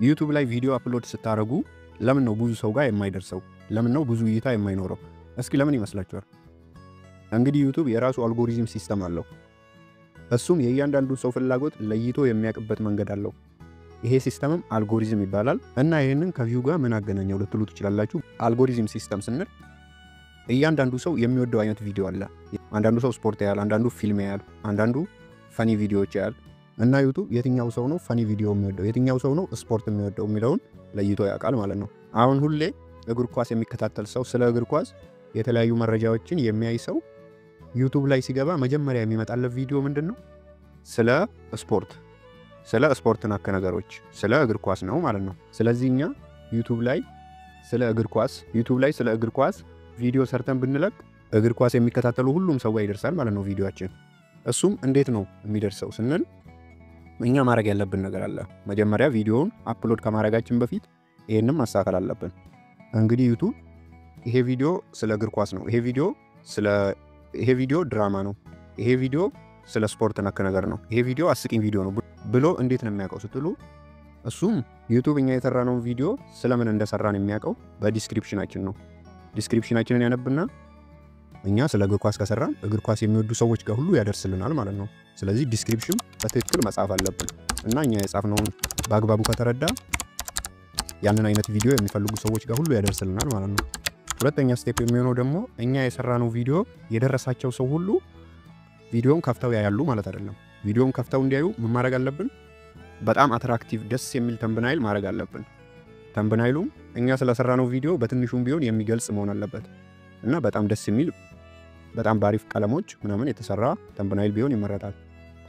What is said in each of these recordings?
ዩቲዩብ ላይ ቪዲዮ አፕሎድ ስታደርጉ ለምን ነው ብዙ ሰው ጋር የማይደርሰው? ለምን ነው ብዙ እይታ የማይኖረው? እስኪ ለምን ይመስላችኋል? እንግዲህ ዩቲዩብ የራሱ አልጎሪዝም ሲስተም አለው። እሱም የእያንዳንዱ ሰው ፍላጎት ለይቶ የሚያውቅበት መንገድ አለው። ይሄ ሲስተምም አልጎሪዝም ይባላል። እና ይሄንን ከቪው ጋር ምን አገናኘው ልትሉ ትችላላችሁ። አልጎሪዝም ሲስተም ስንል እያንዳንዱ ሰው የሚወደው አይነት ቪዲዮ አለ። አንዳንዱ ሰው ስፖርት ያያል፣ አንዳንዱ ፊልም ያያል፣ አንዳንዱ ፈኒ ቪዲዮዎች ያያል። እና ዩቲዩብ የትኛው ሰው ነው ፈኒ ቪዲዮ የሚወደው፣ የትኛው ሰው ነው ስፖርት የሚወደው የሚለውን ለይቶ ያውቃል ማለት ነው። አሁን ሁሌ እግር ኳስ የሚከታተል ሰው፣ ስለ እግር ኳስ የተለያዩ መረጃዎችን የሚያይ ሰው ዩቲዩብ ላይ ሲገባ መጀመሪያ የሚመጣለት ቪዲዮ ምንድነው? ስለ ስፖርት ነክ ነገሮች፣ ስለ እግር ኳስ ነው ማለት ነው። ስለዚህ እኛ ዩቲዩብ ላይ ስለ እግር ኳስ ቪዲዮ ሰርተን ብንለቅ እግር ኳስ የሚከታተሉ ሁሉም ሰው ጋር ይደርሳል ማለት ነው ቪዲዮአችን። እሱም እንዴት ነው የሚደርሰው ስንል እኛ ማድረግ ያለብን ነገር አለ። መጀመሪያ ቪዲዮውን አፕሎድ ከማድረጋችን በፊት ይሄንን ማስተካከል አለብን። እንግዲህ ዩቲዩብ ይሄ ቪዲዮ ስለ እግር ኳስ ነው፣ ይሄ ቪዲዮ ድራማ ነው፣ ይሄ ቪዲዮ ስለ ስፖርት ነክ ነገር ነው፣ ይሄ ቪዲዮ አስቂኝ ቪዲዮ ነው ብሎ እንዴት ነው የሚያውቀው ስትሉ እሱም ዩቲዩብ እኛ የሰራነው ቪዲዮ ስለምን እንደሰራን የሚያውቀው በዲስክሪፕሽናችን ነው። ዲስክሪፕሽናችንን ያነብና እኛ ስለ እግር ኳስ ከሰራን እግር ኳስ የሚወዱ ሰዎች ጋር ሁሉ ያደርስልናል ማለት ነው። ስለዚህ ዲስክሪፕሽን በትክክል መጻፍ አለብን እና እኛ የጻፍነውን በአግባቡ ከተረዳ ያንን አይነት ቪዲዮ የሚፈልጉ ሰዎች ጋር ሁሉ ያደርስልናል ማለት ነው። ሁለተኛ ስቴፕ የሚሆነው ደግሞ እኛ የሰራነው ቪዲዮ የደረሳቸው ሰው ሁሉ ቪዲዮን ከፍተው ያያሉ ማለት አይደለም። ቪዲዮን ከፍተው እንዲያዩ ምን ማድረግ አለብን? በጣም አትራክቲቭ ደስ የሚል ተምብናይል ማድረግ አለብን። ተምብናይሉም እኛ ስለሰራነው ቪዲዮ በትንሹም ቢሆን የሚገልጽ መሆን አለበት እና በጣም ደስ የሚል በጣም ባሪፍ ቀለሞች ምናምን የተሰራ ተምብናይል ቢሆን ይመረጣል።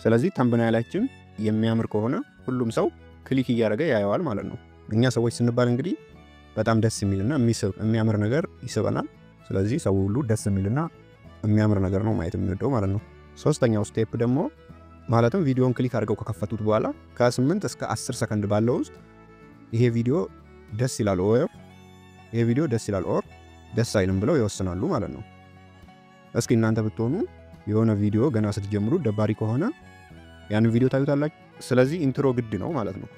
ስለዚህ ተምብናይላችን የሚያምር ከሆነ ሁሉም ሰው ክሊክ እያደረገ ያየዋል ማለት ነው። እኛ ሰዎች ስንባል እንግዲህ በጣም ደስ የሚልና የሚያምር ነገር ይስበናል። ስለዚህ ሰው ሁሉ ደስ የሚልና የሚያምር ነገር ነው ማየት የሚወደው ማለት ነው። ሶስተኛው ስቴፕ ደግሞ ማለትም ቪዲዮን ክሊክ አድርገው ከከፈቱት በኋላ ከ8 እስከ 10 ሰከንድ ባለው ውስጥ ይሄ ቪዲዮ ደስ ይላል ኦር ደስ አይልም ብለው ይወስናሉ ማለት ነው። እስኪ እናንተ ብትሆኑ የሆነ ቪዲዮ ገና ስትጀምሩ ደባሪ ከሆነ ያን ቪዲዮ ታዩታላችሁ። ስለዚህ ኢንትሮ ግድ ነው ማለት ነው።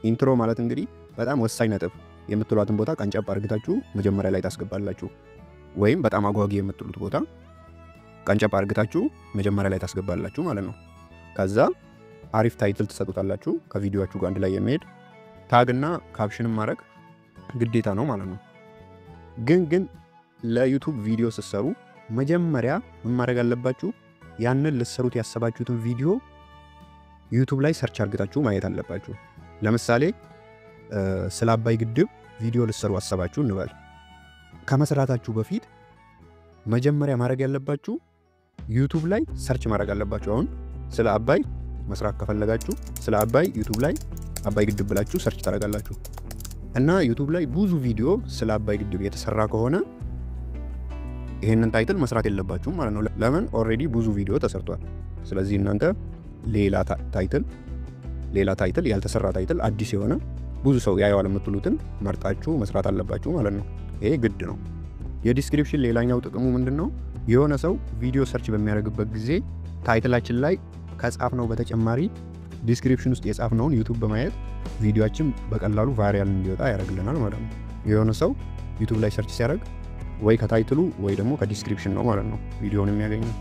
ኢንትሮ ማለት እንግዲህ በጣም ወሳኝ ነጥብ የምትሏትን ቦታ ቀንጨብ አድርጋችሁ መጀመሪያ ላይ ታስገባላችሁ፣ ወይም በጣም አጓጊ የምትሉት ቦታ ቀንጨብ አድርጋችሁ መጀመሪያ ላይ ታስገባላችሁ ማለት ነው። ከዛ አሪፍ ታይትል ትሰጡታላችሁ ከቪዲዮአችሁ ጋር አንድ ላይ የሚሄድ ታግና ካፕሽንም ማድረግ ግዴታ ነው ማለት ነው። ግን ለዩቲዩብ ቪዲዮ ስትሰሩ መጀመሪያ ምን ማድረግ አለባችሁ? ያንን ልትሰሩት ያሰባችሁትን ቪዲዮ ዩቲዩብ ላይ ሰርች አድርጋችሁ ማየት አለባችሁ። ለምሳሌ ስለ አባይ ግድብ ቪዲዮ ልትሰሩ አሰባችሁ እንበል። ከመስራታችሁ በፊት መጀመሪያ ማድረግ ያለባችሁ ዩቲዩብ ላይ ሰርች ማድረግ አለባችሁ። አሁን ስለ አባይ መስራት ከፈለጋችሁ ስለ አባይ ዩቲዩብ ላይ አባይ ግድብ ብላችሁ ሰርች ታደርጋላችሁ እና ዩቲዩብ ላይ ብዙ ቪዲዮ ስለ አባይ ግድብ የተሰራ ከሆነ ይሄንን ታይትል መስራት የለባችሁም ማለት ነው። ለምን? ኦሬዲ ብዙ ቪዲዮ ተሰርቷል። ስለዚህ እናንተ ሌላ ታይትል ያልተሰራ ታይትል አዲስ የሆነ ብዙ ሰው ያየዋል የምትሉትን መርጣችሁ መስራት አለባችሁ ማለት ነው። ይሄ ግድ ነው። የዲስክሪፕሽን ሌላኛው ጥቅሙ ምንድነው? የሆነ ሰው ቪዲዮ ሰርች በሚያደርግበት ጊዜ ታይትላችን ላይ ከጻፍነው በተጨማሪ ዲስክሪፕሽን ውስጥ የጻፍነውን ዩቲዩብ በማየት ቪዲዮአችን በቀላሉ ቫይራል እንዲወጣ ያደርግልናል ማለት ነው። የሆነ ሰው ዩቲዩብ ላይ ሰርች ሲያደርግ ወይ ከታይትሉ ወይ ደግሞ ከዲስክሪፕሽን ነው ማለት ነው ቪዲዮውን የሚያገኘው።